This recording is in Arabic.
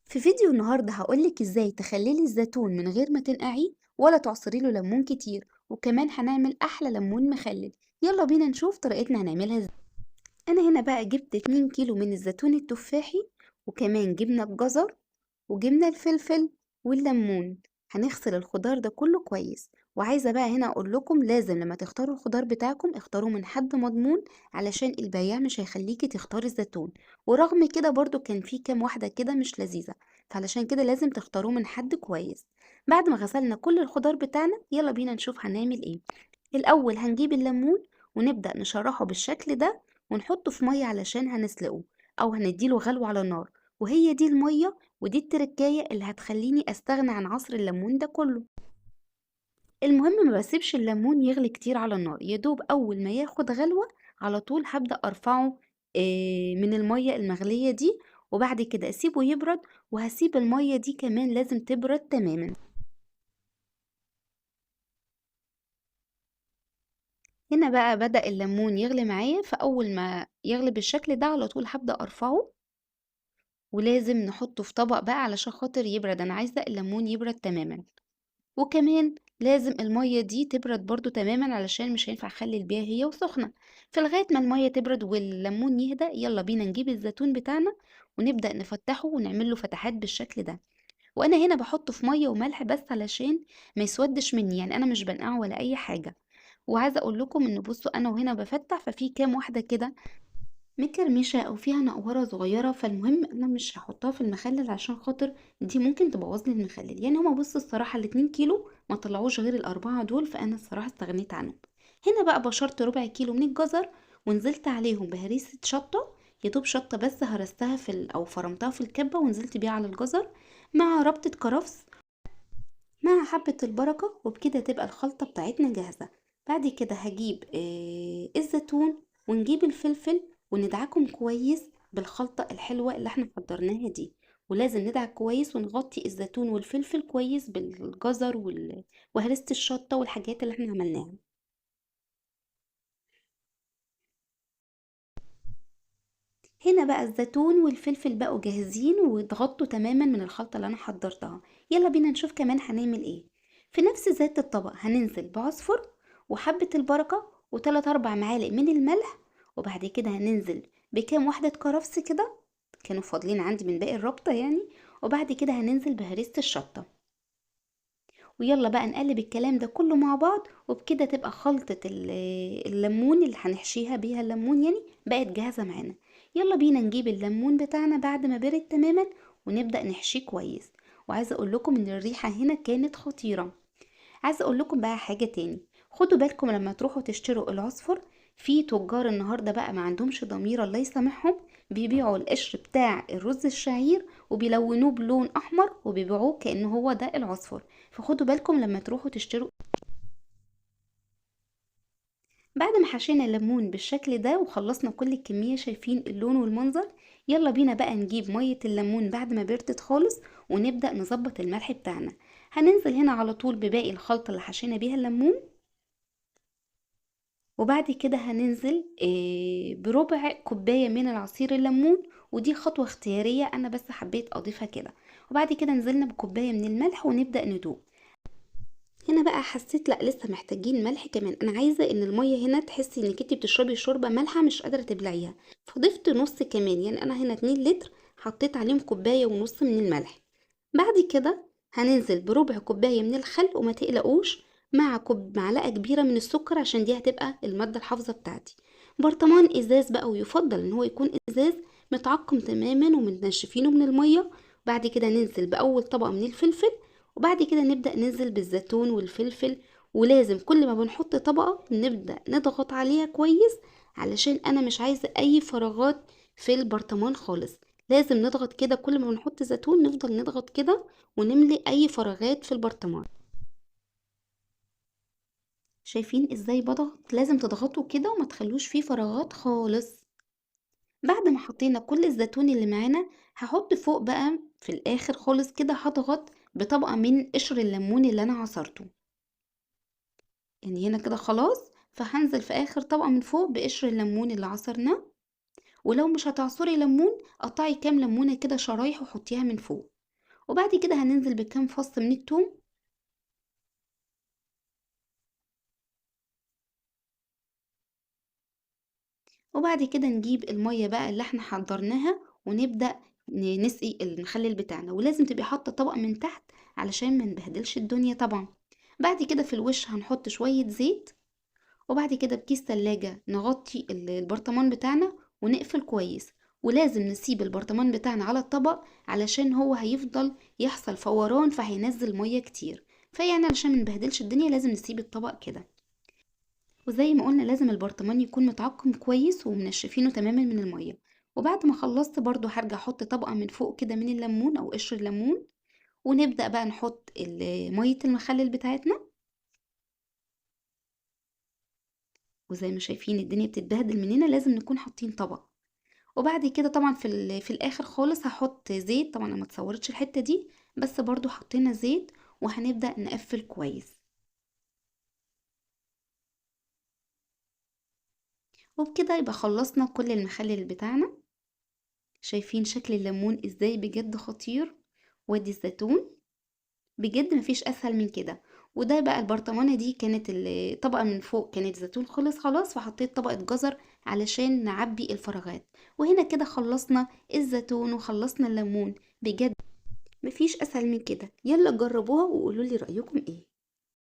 في فيديو النهاردة هقولك ازاي تخللي الزيتون من غير ما تنقعيه ولا تعصري له ليمون كتير، وكمان هنعمل احلى ليمون مخلل. يلا بينا نشوف طريقتنا هنعملها ازاي. انا هنا بقى جبت 2 كيلو من الزيتون التفاحي، وكمان جبنة الجزر وجبنا الفلفل والليمون. هنغسل الخضار ده كله كويس. وعايزة بقى هنا اقول لكم لازم لما تختاروا الخضار بتاعكم اختاروا من حد مضمون، علشان البياع مش هيخليكي تختاري الزيتون. ورغم كده برضو كان في كام واحدة كده مش لذيذة، فعلشان كده لازم تختاروه من حد كويس. بعد ما غسلنا كل الخضار بتاعنا يلا بينا نشوف هنعمل ايه. الاول هنجيب الليمون ونبدأ نشرحه بالشكل ده، ونحطه في مية علشان هنسلقه او هنديله غلو على النار. وهي دي المية ودي التركاية اللي هتخليني استغنى عن عصر الليمون ده كله. المهم ما بسيبش الليمون يغلي كتير على النار، يدوب اول ما ياخد غلوة على طول هبدأ ارفعه من المية المغلية دي، وبعد كده اسيبه يبرد. وهسيب المية دي كمان لازم تبرد تماما. هنا بقى بدأ الليمون يغلي معايا، فاول ما يغلي بالشكل ده على طول هبدأ ارفعه. ولازم نحطه في طبق بقى علشان خاطر يبرد، انا عايزة الليمون يبرد تماما. وكمان لازم المية دي تبرد برضو تماما علشان مش هينفع اخلي البيها هي وسخنة. في لغاية ما المية تبرد والليمون يهدى يلا بينا نجيب الزيتون بتاعنا ونبدأ نفتحه ونعمل له فتحات بالشكل ده. وانا هنا بحطه في مية وملح بس علشان ما يسودش مني، يعني انا مش بنقعه ولا اي حاجة. وعايزة اقول لكم ان بصوا انا وهنا بفتح ففي كام واحدة كده مكرمشة او فيها نقورة صغيرة، فالمهم انا مش هحطها في المخلل عشان خاطر دي ممكن تبوظ لي المخلل. يعني هما بص الصراحة الاتنين كيلو ما طلعوش غير الاربعة دول، فانا الصراحة استغنيت عنهم. هنا بقى بشرت ربع كيلو من الجزر ونزلت عليهم بهريسة شطة. يدوب شطة بس هرستها او فرمتها في الكبة ونزلت بيها على الجزر، مع ربطة كرفس، مع حبة البركة. وبكده تبقى الخلطة بتاعتنا جاهزة. بعد كده هجيب الزيتون ونجيب الفلفل وندعكم كويس بالخلطة الحلوة اللي احنا حضرناها دي. ولازم ندعك كويس ونغطي الزيتون والفلفل كويس بالجزر وهرسة الشطة والحاجات اللي احنا عملناها. هنا بقى الزيتون والفلفل بقوا جاهزين واتغطوا تماما من الخلطة اللي انا حضرتها. يلا بينا نشوف كمان هنعمل ايه. في نفس ذات الطبق هننزل بعصفر وحبة البركة وتلات اربع معالق من الملح. وبعد كده هننزل بكام واحدة كرفس كده كانوا فاضلين عندي من باقي الربطة يعني. وبعد كده هننزل بهريسة الشطة. ويلا بقى نقلب الكلام ده كله مع بعض، وبكده تبقى خلطة الليمون اللي هنحشيها بيها الليمون يعني بقت جاهزة معانا. يلا بينا نجيب الليمون بتاعنا بعد ما برد تماما ونبدأ نحشيه كويس. وعايزة اقول لكم ان الريحة هنا كانت خطيرة. عايزه اقول لكم بقى حاجه تاني. خدوا بالكم لما تروحوا تشتروا العصفر، في تجار النهارده بقى ما عندهمش ضمير الله يسامحهم، بيبيعوا القشر بتاع الرز الشعير وبيلونوه بلون احمر وبيبيعوه كأنه هو ده العصفر. فخدوا بالكم لما تروحوا تشتروا. بعد ما حشينا الليمون بالشكل ده وخلصنا كل الكمية شايفين اللون والمنظر، يلا بينا بقى نجيب مية الليمون بعد ما بردت خالص ونبدأ نظبط الملح بتاعنا. هننزل هنا على طول بباقي الخلطة اللي حشينا بيها الليمون. وبعد كده هننزل بربع كوباية من العصير الليمون، ودي خطوة اختيارية انا بس حبيت اضيفها كده. وبعد كده نزلنا بكوباية من الملح ونبدأ ندوق. هنا بقى حسيت لا لسه محتاجين ملح كمان، انا عايزة ان المية هنا تحسي انك انتي بتشربي شوربة مالحة مش قادرة تبلعيها. فضفت نص كمان، يعني انا هنا 2 لتر حطيت عليهم كوباية ونص من الملح. بعد كده هننزل بربع كوباية من الخل، وما تقلقوش مع معلقة كبيرة من السكر عشان دي هتبقى المادة الحافظة بتاعتي. برطمان ازاز بقى، ويفضل ان هو يكون ازاز متعقم تماما ومنشفينه من المية. بعد كده ننزل بأول طبقة من الفلفل، وبعد كده نبدأ ننزل بالزيتون والفلفل. ولازم كل ما بنحط طبقة نبدأ نضغط عليها كويس، علشان انا مش عايزة اي فراغات في البرطمان خالص. لازم نضغط كده كل ما بنحط زيتون نفضل نضغط كده ونملي اي فراغات في البرطمان. شايفين ازاي بضغط؟ لازم تضغطوا كده وما تخلوش فيه فراغات خالص. بعد ما حطينا كل الزيتون اللي معانا هحط فوق بقى في الاخر خالص كده هضغط بطبقة من قشر الليمون اللي انا عصرته. يعني هنا كده خلاص، فهنزل في اخر طبقة من فوق بقشر الليمون اللي عصرناه. ولو مش هتعصري ليمون قطعي كام ليمونة كده شرايح وحطيها من فوق. وبعد كده هننزل بكام فص من التوم. وبعد كده نجيب المية بقى اللي احنا حضرناها ونبدأ نسقي المخلل بتاعنا، ولازم تبقي حاطة طبق من تحت علشان ما نبهدلش الدنيا طبعا. بعد كده في الوش هنحط شوية زيت، وبعد كده بكيس تلاجة نغطي البرطمان بتاعنا ونقفل كويس. ولازم نسيب البرطمان بتاعنا على الطبق علشان هو هيفضل يحصل فوران فهينزل مية كتير، فيعني علشان منبهدلش الدنيا لازم نسيب الطبق كده. وزي ما قلنا لازم البرطمان يكون متعقم كويس ومنشفينه تماما من المية. وبعد ما خلصت برضو هرجع احط طبقة من فوق كده من الليمون او قشر الليمون، ونبدأ بقى نحط مية المخلل بتاعتنا. وزي ما شايفين الدنيا بتتبهدل مننا لازم نكون حاطين طبق. وبعد كده طبعا في الاخر خالص هحط زيت، طبعا انا ما اتصورتش الحتة دي بس برضو حطينا زيت، وهنبدأ نقفل كويس. وبكده يبقى خلصنا كل المخلل بتاعنا. شايفين شكل الليمون ازاي بجد خطير، وادي الزيتون بجد مفيش اسهل من كده. وده بقى البرطمانة دي كانت الطبقة من فوق كانت زيتون خلص خلاص، فحطيت طبقة جزر علشان نعبي الفراغات. وهنا كده خلصنا الزيتون وخلصنا الليمون. بجد مفيش اسهل من كده، يلا جربوها وقولولي رأيكم ايه.